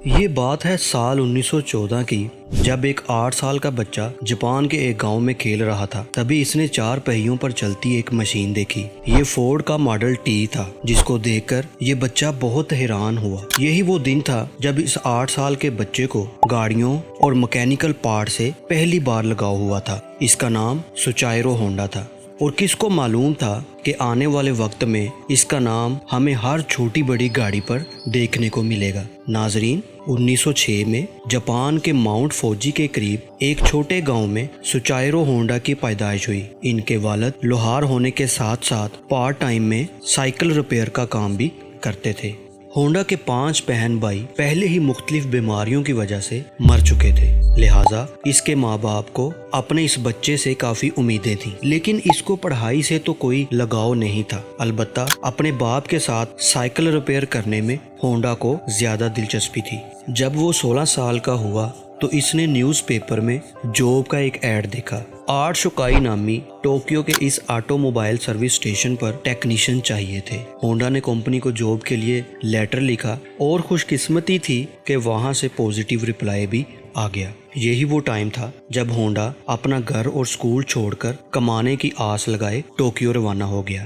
یہ بات ہے سال 1914 کی، جب ایک 8 سال کا بچہ جاپان کے ایک گاؤں میں کھیل رہا تھا۔ تبھی اس نے 4 پہیوں پر چلتی ایک مشین دیکھی۔ یہ فورڈ کا ماڈل ٹی تھا، جس کو دیکھ کر یہ بچہ بہت حیران ہوا۔ یہی وہ دن تھا جب اس 8 سال کے بچے کو گاڑیوں اور مکینیکل پارٹ سے پہلی بار لگاؤ ہوا تھا۔ اس کا نام سوچائرو ہونڈا تھا، اور کس کو معلوم تھا کہ آنے والے وقت میں اس کا نام ہمیں ہر چھوٹی بڑی گاڑی پر دیکھنے کو ملے گا۔ ناظرین، 1906 میں جاپان کے ماؤنٹ فوجی کے قریب ایک چھوٹے گاؤں میں سوچائرو ہونڈا کی پیدائش ہوئی۔ ان کے والد لوہار ہونے کے ساتھ ساتھ پارٹ ٹائم میں سائیکل ریپیئر کا کام بھی کرتے تھے۔ ہونڈا کے 5 بہن بھائی پہلے ہی مختلف بیماریوں کی وجہ سے مر چکے تھے، لہٰذا اس کے ماں باپ کو اپنے اس بچے سے کافی امیدیں تھیں، لیکن اس کو پڑھائی سے تو کوئی لگاؤ نہیں تھا۔ البتہ اپنے باپ کے ساتھ سائیکل ریپیئر کرنے میں ہونڈا کو زیادہ دلچسپی تھی۔ جب وہ 16 سال کا ہوا تو اس نے نیوز پیپر میں جاب کا ایک ایڈ دیکھا۔ آرٹ شوکائی نامی ٹوکیو کے اس آٹو موبائل سروس اسٹیشن پر ٹیکنیشین چاہیے تھے۔ ہونڈا نے کمپنی کو جاب کے لیے لیٹر لکھا، اور خوش قسمتی تھی کہ وہاں سے پازیٹیو رپلائی بھی آ گیا۔ یہی وہ ٹائم تھا جب ہونڈا اپنا گھر اور سکول چھوڑ کر کمانے کی آس لگائے ٹوکیو روانہ ہو گیا۔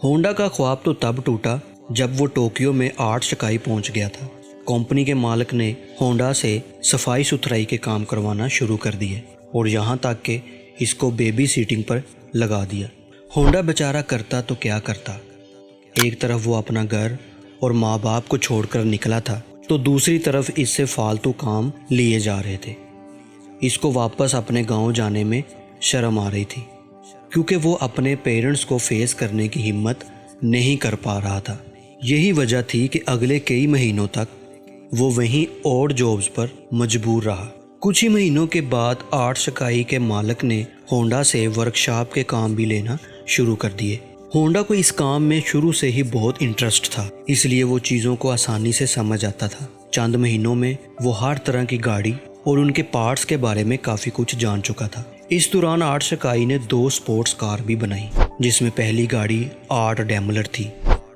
ہونڈا کا خواب تو تب ٹوٹا جب وہ ٹوکیو میں آرٹ شوکائی پہنچ گیا تھا۔ کمپنی کے مالک نے ہونڈا سے صفائی ستھرائی کے کام کروانا شروع کر دیے، اور یہاں تک کہ اس کو بیبی سیٹنگ پر لگا دیا۔ ہونڈا بیچارہ کرتا تو کیا کرتا، ایک طرف وہ اپنا گھر اور ماں باپ کو چھوڑ کر نکلا تھا، تو دوسری طرف اس سے فالتو کام لیے جا رہے تھے۔ اس کو واپس اپنے گاؤں جانے میں شرم آ رہی تھی، کیونکہ وہ اپنے پیرنٹس کو فیس کرنے کی ہمت نہیں کر پا رہا تھا۔ یہی وجہ تھی کہ اگلے کئی مہینوں تک وہ وہیں اور جابز پر مجبور رہا۔ کچھ ہی مہینوں کے بعد آرٹ شوکائی کے مالک نے ہونڈا سے ورکشاپ کے کام بھی لینا شروع کر دیے۔ ہونڈا کو اس کام میں شروع سے ہی بہت انٹرسٹ تھا، اس لیے وہ چیزوں کو آسانی سے سمجھ آتا تھا۔ چند مہینوں میں وہ ہر طرح کی گاڑی اور ان کے پارٹس کے بارے میں کافی کچھ جان چکا تھا۔ اس دوران آرٹ شوکائی نے 2 سپورٹس کار بھی بنائی، جس میں پہلی گاڑی آرٹ ڈیملر تھی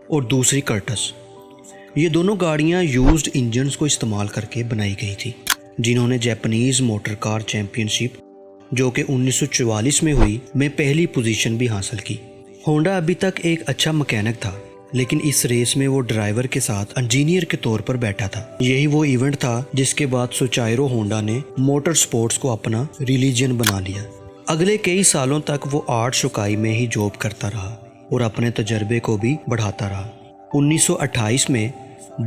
اور دوسری کرٹس۔ یہ دونوں گاڑیاں یوزڈ انجنز کو استعمال کر کے بنائی گئی تھی، جنہوں نے جاپانیز موٹر کار چیمپئن شپ، جو کہ 1944 میں ہوئی، میں پہلی پوزیشن بھی حاصل کی۔ ہونڈا ابھی تک ایک اچھا مکینک تھا، لیکن اس ریس میں وہ ڈرائیور کے ساتھ انجینئر کے طور پر بیٹھا تھا۔ یہی وہ ایونٹ تھا جس کے بعد سوچائرو ہونڈا نے موٹر سپورٹس کو اپنا ریلیجن بنا لیا۔ اگلے کئی سالوں تک وہ آرٹ شوکائی میں ہی جاب کرتا رہا اور اپنے تجربے کو بھی بڑھاتا رہا۔ 1928 میں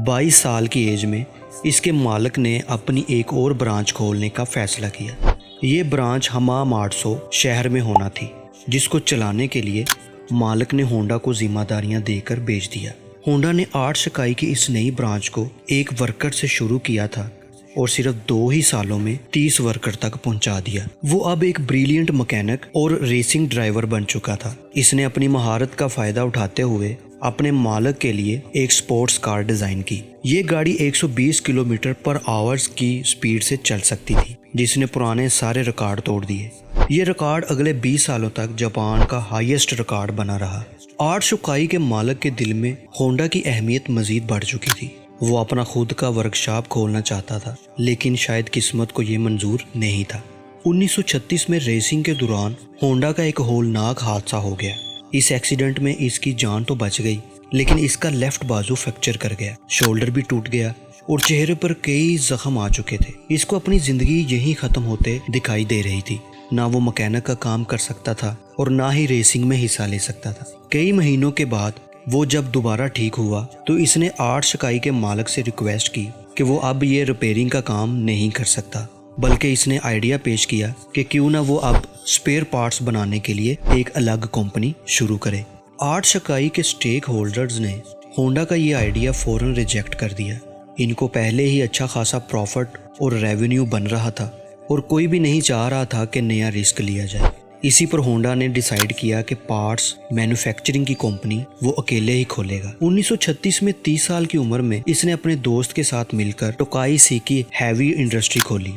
22 سال کی ایج میں اس کے مالک نے اپنی ایک اور برانچ کھولنے کا فیصلہ کیا۔ یہ برانچ ہماماٹسو شہر میں ہونا تھی، جس کو چلانے کے لیے مالک نے ہونڈا کو ذمہ داریاں دے کر بھیج دیا۔ ہونڈا نے آرٹ شوکائی کی اس نئی برانچ کو ایک ورکر سے شروع کیا تھا، اور صرف 2 ہی سالوں میں 30 ورکر تک پہنچا دیا۔ وہ اب ایک بریلینٹ مکینک اور ریسنگ ڈرائیور بن چکا تھا۔ اس نے اپنی مہارت کا فائدہ اٹھاتے ہوئے اپنے مالک کے لیے ایک سپورٹس کار ڈیزائن کی۔ یہ گاڑی 120 کلومیٹر پر آورز کی سپیڈ سے چل سکتی تھی، جس نے پرانے سارے ریکارڈ توڑ دیے۔ یہ ریکارڈ اگلے 20 سالوں تک جاپان کا ہائیسٹ ریکارڈ بنا رہا۔ آرٹ شوکائی کے مالک کے دل میں ہونڈا کی اہمیت مزید بڑھ چکی تھی۔ وہ اپنا خود کا ورکشاپ کھولنا چاہتا تھا، لیکن شاید قسمت کو یہ منظور نہیں تھا۔ 1936 میں ریسنگ کے دوران ہونڈا کا ایک ہولناک حادثہ ہو گیا۔ اس ایکسیڈنٹ میں اس کی جان تو بچ گئی، لیکن اس کا لیفٹ بازو فریکچر کر گیا، شولڈر بھی ٹوٹ گیا، اور چہرے پر کئی زخم آ چکے تھے۔ اس کو اپنی زندگی یہیں ختم ہوتے دکھائی دے رہی تھی۔ نہ وہ مکینک کا کام کر سکتا تھا اور نہ ہی ریسنگ میں حصہ لے سکتا تھا۔ کئی مہینوں کے بعد وہ جب دوبارہ ٹھیک ہوا تو اس نے آرٹ شوکائی کے مالک سے ریکویسٹ کی کہ وہ اب یہ ریپیئرنگ کا کام نہیں کر سکتا، بلکہ اس نے آئیڈیا پیش کیا کہ کیوں نہ وہ اب سپیئر پارٹس بنانے کے لیے ایک الگ کمپنی شروع کرے۔ آرٹ شوکائی کے سٹیک ہولڈرز نے ہونڈا کا یہ آئیڈیا فوراً ریجیکٹ کر دیا۔ ان کو پہلے ہی اچھا خاصا پروفٹ اور ریونیو بن رہا تھا، اور کوئی بھی نہیں چاہ رہا تھا کہ نیا رسک لیا جائے۔ اسی پر ہونڈا نے ڈیسائیڈ کیا کہ پارٹس مینوفیکچرنگ کی کمپنی وہ اکیلے ہی کھولے گا۔ 1936 میں 30 سال کی عمر میں اس نے اپنے دوست کے ساتھ مل کر ٹوکائی سیکی ہیوی انڈسٹری کھولی،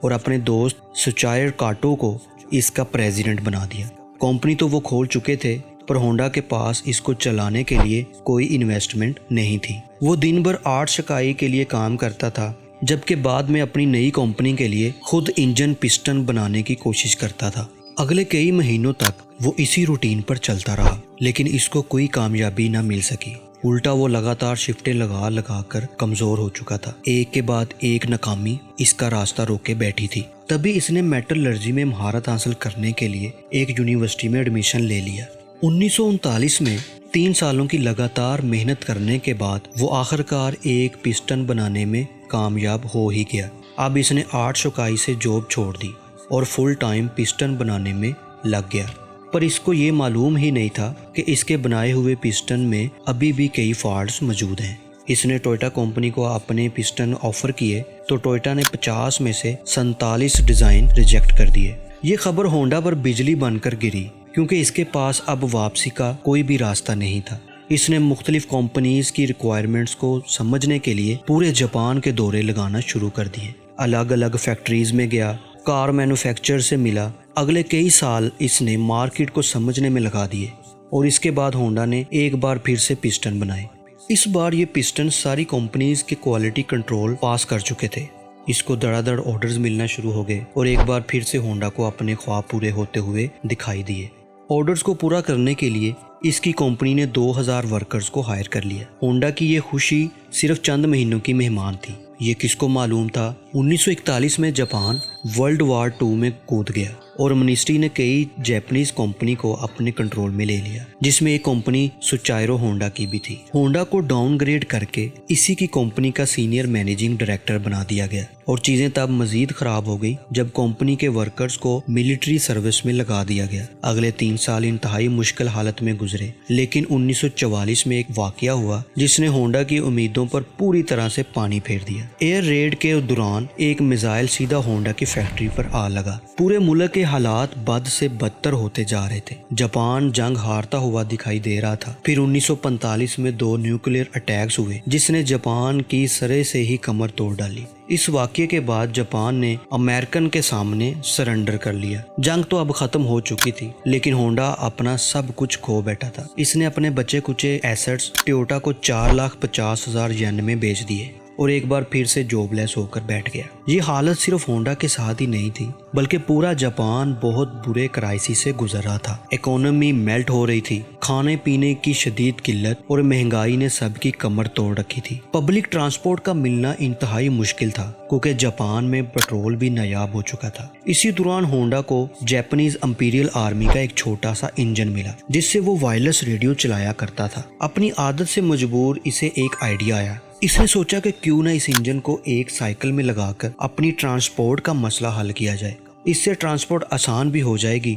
اور اپنے دوست سوچائر کاٹو کو اس کا پریزیڈنٹ بنا دیا۔ کمپنی تو وہ کھول چکے تھے، پر ہونڈا کے پاس اس کو چلانے کے لیے کوئی انویسٹمنٹ نہیں تھی۔ وہ دن بھر آرٹ شوکائی کے لیے کام کرتا تھا، جبکہ بعد میں اپنی نئی کمپنی کے لیے خود انجن پسٹن بنانے کی کوشش کرتا تھا۔ اگلے کئی مہینوں تک وہ اسی روٹین پر چلتا رہا، لیکن اس کو کوئی کامیابی نہ مل سکی۔ الٹا وہ لگاتار شفٹیں لگا کر کمزور ہو چکا تھا۔ ایک کے بعد ایک ناکامی اس کا راستہ روکے بیٹھی تھی۔ تبھی اس نے میٹلرجی میں مہارت حاصل کرنے کے لیے ایک یونیورسٹی میں ایڈمیشن لے لیا۔ 1939 میں 3 سالوں کی لگاتار محنت کرنے کے بعد وہ آخرکار ایک پسٹن بنانے میں کامیاب ہو ہی گیا۔ اب اس نے آرٹ شوکائی سے جاب چھوڑ دی اور فل ٹائم پسٹن بنانے میں لگ گیا، پر اس کو یہ معلوم ہی نہیں تھا کہ اس کے بنائے ہوئے پسٹن میں ابھی بھی کئی فالٹس موجود ہیں۔ اس نے ٹوئوٹا کمپنی کو اپنے پسٹن آفر کیے تو ٹوئوٹا نے 50 میں سے 47 ڈیزائن ریجیکٹ کر دیے۔ یہ خبر ہونڈا پر بجلی بن کر گری، کیونکہ اس کے پاس اب واپسی کا کوئی بھی راستہ نہیں تھا۔ اس نے مختلف کمپنیز کی ریکوائرمنٹس کو سمجھنے کے لیے پورے جاپان کے دورے لگانا شروع کر دیے۔ الگ الگ فیکٹریز میں گیا، کار مینوفیکچرر سے ملا۔ اگلے کئی سال اس نے مارکیٹ کو سمجھنے میں لگا دیے، اور اس کے بعد ہونڈا نے ایک بار پھر سے پسٹن بنائے۔ اس بار یہ پسٹن ساری کمپنیز کے کوالٹی کنٹرول پاس کر چکے تھے۔ اس کو دڑا دڑ آرڈرز ملنا شروع ہو گئے، اور ایک بار پھر سے ہونڈا کو اپنے خواب پورے ہوتے ہوئے دکھائی دیے۔ آرڈرز کو پورا کرنے کے لیے اس کی کمپنی نے 2000 ورکرز کو ہائر کر لیا۔ ہونڈا کی یہ خوشی صرف چند مہینوں کی مہمان تھی۔ یہ کس کو معلوم تھا 1941 میں جاپان ورلڈ وار 2 میں کود گیا، اور منسٹری نے کئی جاپنیز کمپنی کو اپنے کنٹرول میں لے لیا، جس میں ایک کمپنی سوچائرو ہونڈا کی بھی تھی۔ ہونڈا کو ڈاؤن گریڈ کر کے اسی کی کمپنی کا سینئر مینیجنگ ڈائریکٹر بنا دیا گیا، اور چیزیں تب مزید خراب ہو گئی جب کمپنی کے ورکرز کو ملٹری سروس میں لگا دیا گیا۔ اگلے 3 سال انتہائی مشکل حالت میں گزرے، لیکن 1944 میں ایک واقعہ ہوا جس نے ہونڈا کی امیدوں پر پوری طرح سے پانی پھیر دیا۔ ایئر ریڈ کے دوران ایک میزائل سیدھا ہونڈا کی فیکٹری پر آ لگا۔ پورے ملک کے حالات بد سے بدتر ہوتے جا رہے تھے۔ جاپان جنگ ہارتا ہوا دکھائی دے رہا تھا۔ پھر 1945 میں 2 نیوکلیئر اٹیکس ہوئے جس نے جاپان کی سرے سے ہی کمر توڑ ڈالی۔ اس واقعے کے بعد جاپان نے امریکن کے سامنے سرنڈر کر لیا۔ جنگ تو اب ختم ہو چکی تھی، لیکن ہونڈا اپنا سب کچھ کھو بیٹھا تھا۔ اس نے اپنے بچے کچے ایسٹس ٹویوٹا کو 4,50,000 ین میں بیچ دیے، اور ایک بار پھر سے جاب لیس ہو کر بیٹھ گیا۔ یہ حالت صرف ہونڈا کے ساتھ ہی نہیں تھی، بلکہ پورا جاپان بہت برے کرائسس سے گزر رہا تھا۔ اکانومی میلٹ ہو رہی تھی، کھانے پینے کی شدید قلت اور مہنگائی نے سب کی کمر توڑ رکھی تھی۔ پبلک ٹرانسپورٹ کا ملنا انتہائی مشکل تھا، کیونکہ جاپان میں پیٹرول بھی نایاب ہو چکا تھا۔ اسی دوران ہونڈا کو جاپانیز امپیریل آرمی کا ایک چھوٹا سا انجن ملا، جس سے وہ وائرلیس ریڈیو چلایا کرتا تھا۔ اپنی عادت سے مجبور اسے ایک آئیڈیا آیا۔ اس نے سوچا کہ کیوں نہ اس انجن کو ایک سائیکل میں لگا کر اپنی ٹرانسپورٹ کا مسئلہ حل کیا جائے۔ اس سے ٹرانسپورٹ آسان بھی ہو جائے گی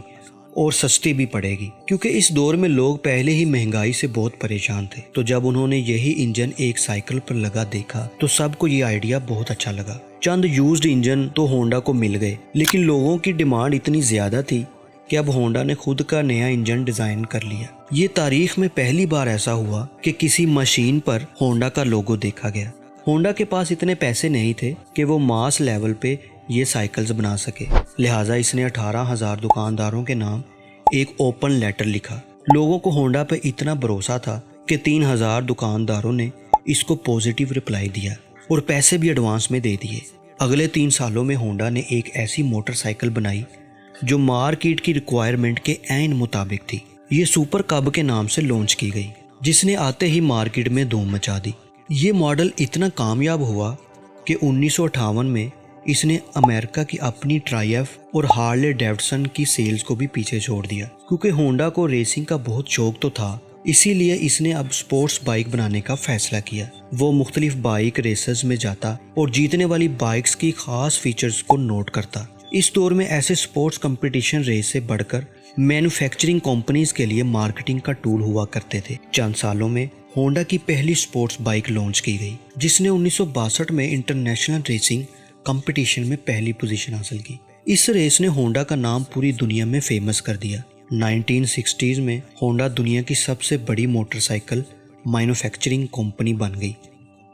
اور سستی بھی پڑے گی، کیونکہ اس دور میں لوگ پہلے ہی مہنگائی سے بہت پریشان تھے۔ تو جب انہوں نے یہی انجن ایک سائیکل پر لگا دیکھا تو سب کو یہ آئیڈیا بہت اچھا لگا۔ چند یوزڈ انجن تو ہونڈا کو مل گئے، لیکن لوگوں کی ڈیمانڈ اتنی زیادہ تھی کہ اب ہونڈا نے خود کا نیا انجن ڈیزائن کر لیا۔ یہ تاریخ میں پہلی بار ایسا ہوا کہ کسی مشین پر ہونڈا کا لوگو دیکھا گیا۔ ہونڈا کے پاس اتنے پیسے نہیں تھے کہ وہ ماس لیول پہ یہ سائیکلز بنا سکے، لہٰذا اس نے 18,000 دکانداروں کے نام ایک اوپن لیٹر لکھا۔ لوگوں کو ہونڈا پہ اتنا بھروسہ تھا کہ 3,000 دکانداروں نے اس کو پازیٹیو رپلائی دیا اور پیسے بھی ایڈوانس میں دے دیے۔ اگلے 3 سالوں میں ہونڈا نے ایک ایسی موٹر سائیکل بنائی جو مارکیٹ کی ریکوائرمنٹ کے عین مطابق تھی۔ یہ سپر کب کے نام سے لانچ کی گئی، جس نے آتے ہی مارکیٹ میں دھوم مچا دی۔ یہ ماڈل اتنا کامیاب ہوا کہ 1958 میں اس نے امریکہ کی اپنی ٹرائیف اور ہارلے ڈیوڈسن کی سیلز کو بھی پیچھے چھوڑ دیا۔ کیونکہ ہونڈا کو ریسنگ کا بہت شوق تو تھا، اسی لیے اس نے اب سپورٹس بائک بنانے کا فیصلہ کیا۔ وہ مختلف بائک ریسز میں جاتا اور جیتنے والی بائکس کی خاص فیچرز کو نوٹ کرتا۔ اس دور میں ایسے سپورٹس کمپٹیشن ریس سے بڑھ کر مینوفیکچرنگ کمپنیز کے لیے مارکیٹنگ کا ٹول ہوا کرتے تھے۔ چند سالوں میں ہونڈا کی پہلی سپورٹس بائک لانچ کی گئی، جس نے 1962 میں انٹرنیشنل ریسنگ کمپٹیشن میں پہلی پوزیشن حاصل کی۔ اس ریس نے ہونڈا کا نام پوری دنیا میں فیمس کر دیا۔ 1960s میں ہونڈا دنیا کی سب سے بڑی موٹر سائیکل مینوفیکچرنگ کمپنی بن گئی،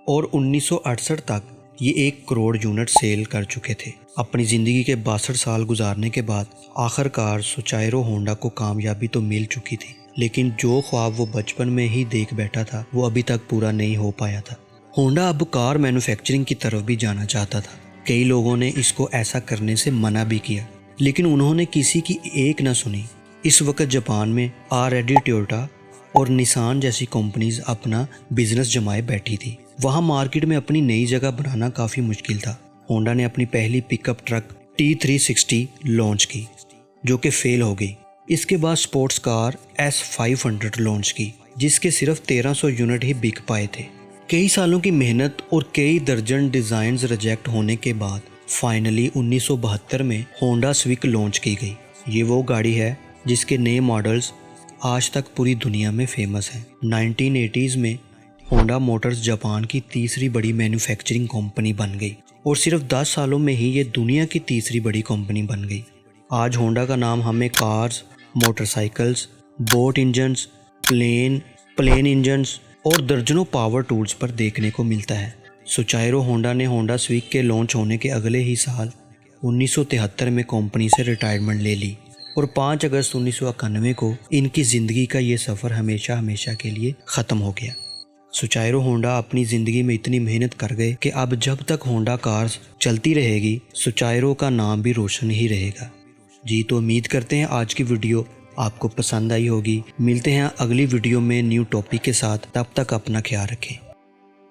اور 1968 تک یہ 1 کروڑ یونٹ سیل کر چکے تھے۔ اپنی زندگی کے 62 سال گزارنے کے بعد آخرکار سوچائرو ہونڈا کو کامیابی تو مل چکی تھی، لیکن جو خواب وہ بچپن میں ہی دیکھ بیٹھا تھا وہ ابھی تک پورا نہیں ہو پایا تھا۔ ہونڈا اب کار مینوفیکچرنگ کی طرف بھی جانا چاہتا تھا۔ کئی لوگوں نے اس کو ایسا کرنے سے منع بھی کیا، لیکن انہوں نے کسی کی ایک نہ سنی۔ اس وقت جاپان میں آلریڈی ٹویوٹا اور نسان جیسی کمپنیز اپنا بزنس جمائے بیٹھی تھی۔ وہاں مارکیٹ میں اپنی نئی جگہ بنانا کافی مشکل تھا۔ ہونڈا نے اپنی پہلی پک اپ ٹرک T360 لانچ کی، جو کہ فیل ہو گئی۔ اس کے بعد سپورٹس کار S500 لانچ کی، جس کے صرف 1300 یونٹ ہی بک پائے تھے۔ کئی سالوں کی محنت اور کئی درجن ڈیزائنز ریجیکٹ ہونے کے بعد فائنلی 1972 میں ہونڈا سوک لانچ کی گئی۔ یہ وہ گاڑی ہے جس کے نئے ماڈلز آج تک پوری دنیا میں فیمس ہیں۔ 1980s میں ہونڈا موٹرز جاپان کی تیسری بڑی مینوفیکچرنگ کمپنی بن گئی اور صرف 10 سالوں میں ہی یہ دنیا کی تیسری بڑی کمپنی بن گئی۔ آج ہونڈا کا نام ہمیں cars, motorcycles, boat engines, plane engines اور درجنوں پاور ٹولز پر دیکھنے کو ملتا ہے۔ سوچائرو ہونڈا نے ہونڈا سوک کے لانچ ہونے کے اگلے ہی سال 1973 میں کمپنی سے ریٹائرمنٹ لے لی اور 5 اگست 1991 کو ان کی زندگی کا یہ سفر ہمیشہ کے لیے ختم ہو گیا۔ سوچائرو ہونڈا اپنی زندگی میں اتنی محنت کر گئے کہ اب جب تک ہونڈا کارز چلتی رہے گی، سوچائرو کا نام بھی روشن ہی رہے گا۔ جی تو امید کرتے ہیں آج کی ویڈیو آپ کو پسند آئی ہوگی۔ ملتے ہیں اگلی ویڈیو میں نیو ٹاپک کے ساتھ، تب تک اپنا خیال رکھیں۔